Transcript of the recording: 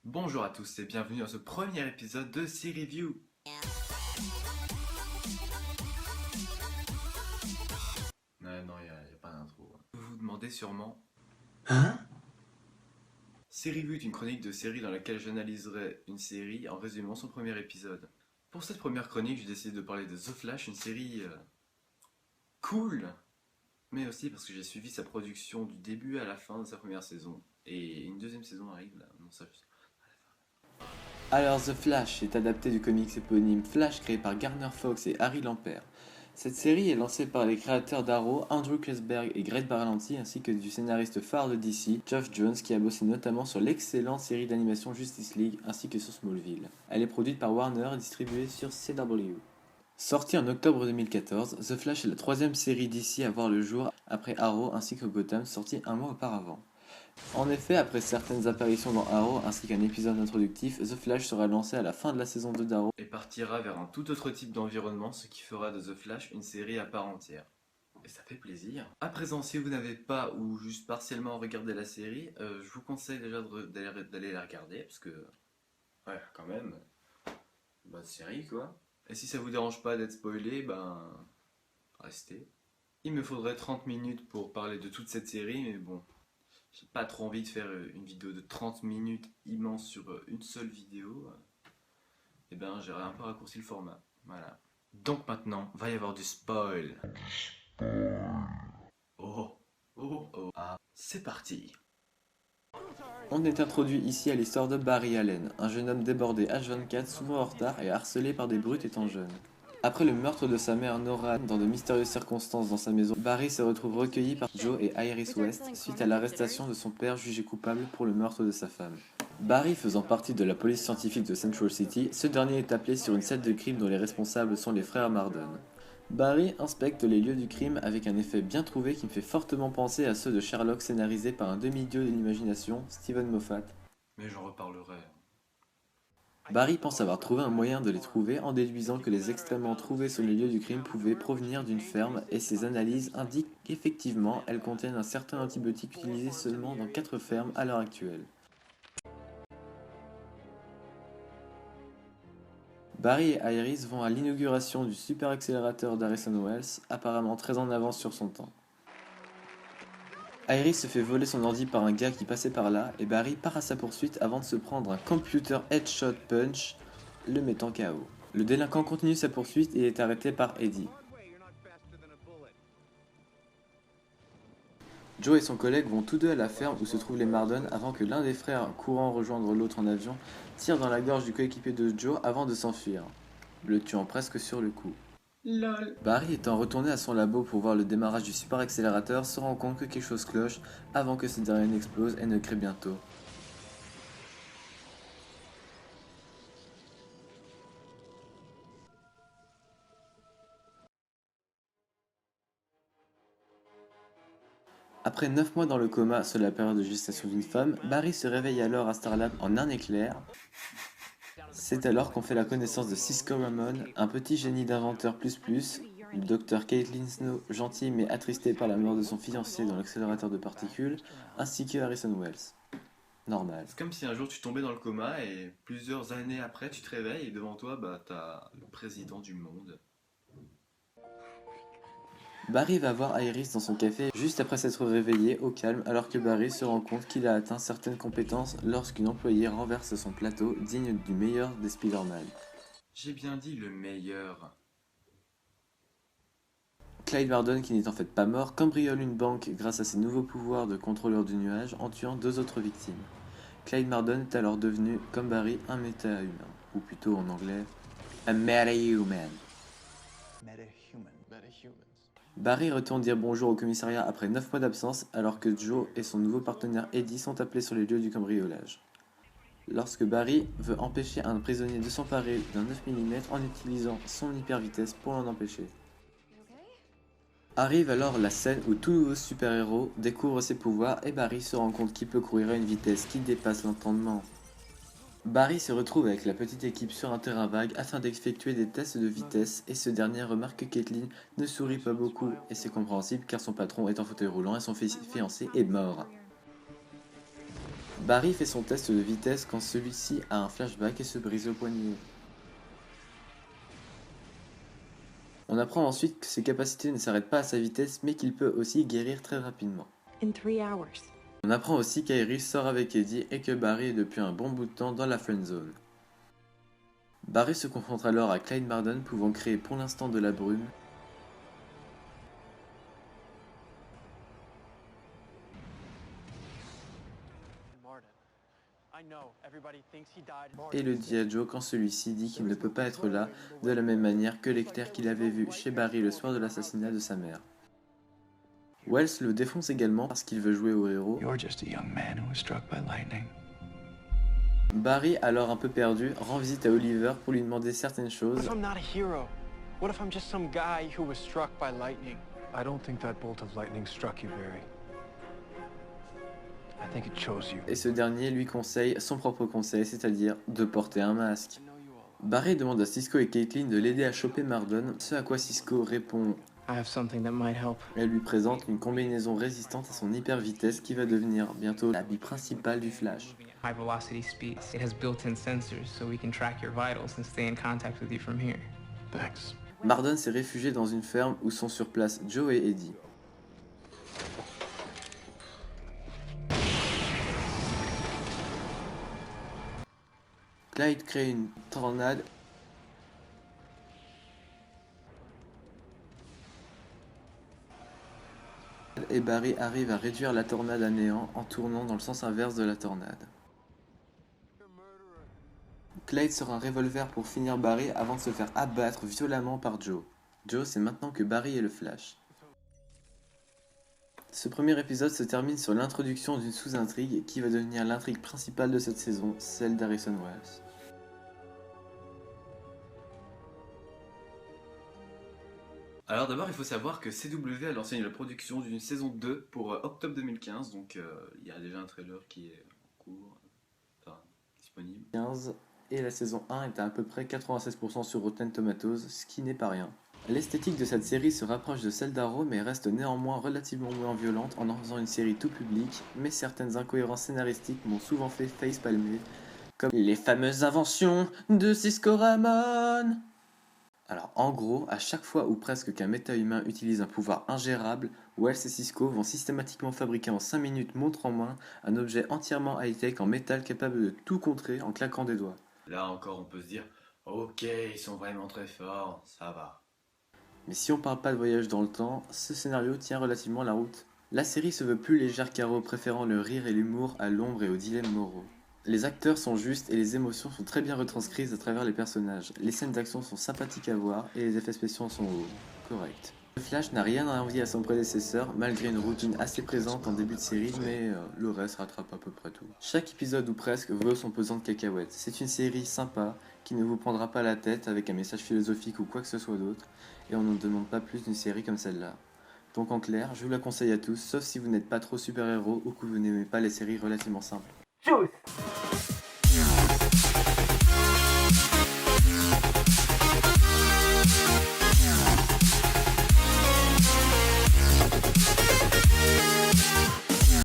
Bonjour à tous et bienvenue dans ce premier épisode de C-Review. Non, y a pas d'intro. Vous vous demandez sûrement. Hein? C-Review est une chronique de série dans laquelle j'analyserai une série en résumant son premier épisode. Pour cette première chronique, j'ai décidé de parler de The Flash, une série cool, mais aussi parce que j'ai suivi sa production du début à la fin de sa première saison. Et une deuxième saison arrive là, non ça juste. Alors The Flash est adapté du comics éponyme Flash créé par Garner Fox et Harry Lampert. Cette série est lancée par les créateurs d'Arrow, Andrew Kreisberg et Greg Berlanti, ainsi que du scénariste phare de DC, Geoff Johns, qui a bossé notamment sur l'excellente série d'animation Justice League ainsi que sur Smallville. Elle est produite par Warner et distribuée sur CW. Sortie en octobre 2014, The Flash est la troisième série DC à voir le jour après Arrow ainsi que Gotham, sortie un mois auparavant. En effet, après certaines apparitions dans Arrow ainsi qu'un épisode introductif, The Flash sera lancé à la fin de la saison 2 d'Arrow. Et partira vers un tout autre type d'environnement, ce qui fera de The Flash une série à part entière. Et ça fait plaisir. À présent, si vous n'avez pas ou juste partiellement regardé la série, je vous conseille déjà d'aller la regarder, parce que, ouais, quand même, bonne série quoi. Et si ça vous dérange pas d'être spoilé, ben, restez. Il me faudrait 30 minutes pour parler de toute cette série, mais bon, j'ai pas trop envie de faire une vidéo de 30 minutes immense sur une seule vidéo. Et ben, j'aurais un peu raccourci le format. Voilà. Donc maintenant, va y avoir du spoil. Oh, c'est parti. On est introduit ici à l'histoire de Barry Allen, un jeune homme débordé H24, souvent en retard et harcelé par des brutes étant jeune. Après le meurtre de sa mère Nora dans de mystérieuses circonstances dans sa maison, Barry se retrouve recueilli par Joe et Iris West suite à l'arrestation de son père jugé coupable pour le meurtre de sa femme. Barry faisant partie de la police scientifique de Central City, ce dernier est appelé sur une scène de crime dont les responsables sont les frères Marden. Barry inspecte les lieux du crime avec un effet bien trouvé qui me fait fortement penser à ceux de Sherlock scénarisés par un demi-dieu de l'imagination, Steven Moffat. Mais j'en reparlerai. Barry pense avoir trouvé un moyen de les trouver en déduisant que les excréments trouvés sur les lieux du crime pouvaient provenir d'une ferme et ses analyses indiquent qu'effectivement elles contiennent un certain antibiotique utilisé seulement dans 4 fermes à l'heure actuelle. Barry et Iris vont à l'inauguration du super accélérateur d'Harrison Wells, apparemment très en avance sur son temps. Iris se fait voler son ordi par un gars qui passait par là et Barry part à sa poursuite avant de se prendre un computer headshot punch, le mettant KO. Le délinquant continue sa poursuite et est arrêté par Eddie. Joe et son collègue vont tous deux à la ferme où se trouvent les Marden avant que l'un des frères, courant rejoindre l'autre en avion, tire dans la gorge du coéquipier de Joe avant de s'enfuir, le tuant presque sur le coup. LOL. Barry étant retourné à son labo pour voir le démarrage du super accélérateur se rend compte que quelque chose cloche avant que ce dernier n'explose et ne crée bientôt. Après 9 mois dans le coma sur la période de gestation d'une femme, Barry se réveille alors à Starlab en un éclair. C'est alors qu'on fait la connaissance de Cisco Ramon, un petit génie d'inventeur plus, le docteur Caitlin Snow, gentil mais attristé par la mort de son fiancé dans l'accélérateur de particules, ainsi que Harrison Wells. Normal. C'est comme si un jour tu tombais dans le coma et plusieurs années après tu te réveilles et devant toi bah t'as le président du monde. Barry va voir Iris dans son café juste après s'être réveillé au calme alors que Barry se rend compte qu'il a atteint certaines compétences lorsqu'une employée renverse son plateau digne du meilleur des Spider-Man. J'ai bien dit le meilleur. Clyde Marden, qui n'est en fait pas mort, cambriole une banque grâce à ses nouveaux pouvoirs de contrôleur du nuage en tuant 2 autres victimes. Clyde Marden est alors devenu, comme Barry, un méta-humain, ou plutôt en anglais, un meta-human. Barry retourne dire bonjour au commissariat après 9 mois d'absence alors que Joe et son nouveau partenaire Eddie sont appelés sur les lieux du cambriolage. Lorsque Barry veut empêcher un prisonnier de s'emparer d'un 9 mm en utilisant son hyper-vitesse pour l'en empêcher. Arrive alors la scène où tout nouveau super-héros découvre ses pouvoirs et Barry se rend compte qu'il peut courir à une vitesse qui dépasse l'entendement. Barry se retrouve avec la petite équipe sur un terrain vague afin d'effectuer des tests de vitesse et ce dernier remarque que Caitlin ne sourit pas beaucoup et c'est compréhensible car son patron est en fauteuil roulant et son fiancé est mort. Barry fait son test de vitesse quand celui-ci a un flashback et se brise le poignet. On apprend ensuite que ses capacités ne s'arrêtent pas à sa vitesse, mais qu'il peut aussi guérir très rapidement. In 3 hours. On apprend aussi qu'Iris sort avec Eddie et que Barry est depuis un bon bout de temps dans la friend zone. Barry se confronte alors à Clyde Marden, pouvant créer pour l'instant de la brume, et le dit à Joe quand celui-ci dit qu'il ne peut pas être là de la même manière que l'éclair qu'il avait vu chez Barry le soir de l'assassinat de sa mère. Wells le défonce également parce qu'il veut jouer au héros. You're just a young man who was struck by lightning. Barry, alors un peu perdu, rend visite à Oliver pour lui demander certaines What choses. if I'm not a hero? What if I'm just some guy who was struck by lightning? I don't think that bolt of lightning struck you, Barry. I think it chose you. Et ce dernier lui conseille son propre conseil, c'est-à-dire de porter un masque. Barry demande à Cisco et Caitlin de l'aider à choper Marden, ce à quoi Cisco répond. I have something that might help. Elle lui présente une combinaison résistante à son hyper vitesse qui va devenir bientôt l'habit principal du Flash. High velocity speeds. It has built-in sensors so we can track your vitals and stay in contact with you from here. Thanks. Marden s'est réfugié dans une ferme où sont sur place Joe et Eddie. Clyde crée une tornade et Barry arrive à réduire la tornade à néant en tournant dans le sens inverse de la tornade. Clyde sort un revolver pour finir Barry avant de se faire abattre violemment par Joe. Joe sait maintenant que Barry est le Flash. Ce premier épisode se termine sur l'introduction d'une sous-intrigue qui va devenir l'intrigue principale de cette saison, celle d'Harrison Wells. Alors d'abord, il faut savoir que CW a lancé la production d'une saison 2 pour octobre 2015, donc il y a déjà un trailer qui est en cours, enfin disponible. 15 et la saison 1 est à peu près 96% sur Rotten Tomatoes, ce qui n'est pas rien. L'esthétique de cette série se rapproche de celle d'Arrow mais reste néanmoins relativement moins violente en faisant une série tout public, mais certaines incohérences scénaristiques m'ont souvent fait facepalmer, comme les fameuses inventions de Cisco Ramon. Alors en gros, à chaque fois ou presque qu'un méta-humain utilise un pouvoir ingérable, Wells et Cisco vont systématiquement fabriquer en 5 minutes montre en main un objet entièrement high-tech en métal capable de tout contrer en claquant des doigts. Là encore, on peut se dire, ok, ils sont vraiment très forts, ça va. Mais si on parle pas de voyage dans le temps, ce scénario tient relativement la route. La série se veut plus légère qu'Arrow, préférant le rire et l'humour à l'ombre et aux dilemmes moraux. Les acteurs sont justes et les émotions sont très bien retranscrites à travers les personnages. Les scènes d'action sont sympathiques à voir et les effets spéciaux sont corrects. Le Flash n'a rien à envier à son prédécesseur, malgré une routine assez présente en début de série, mais le reste rattrape à peu près tout. Chaque épisode ou presque vaut son pesant de cacahuètes. C'est une série sympa, qui ne vous prendra pas la tête avec un message philosophique ou quoi que ce soit d'autre, et on ne demande pas plus d'une série comme celle-là. Donc en clair, je vous la conseille à tous, sauf si vous n'êtes pas trop super-héros ou que vous n'aimez pas les séries relativement simples. Juice.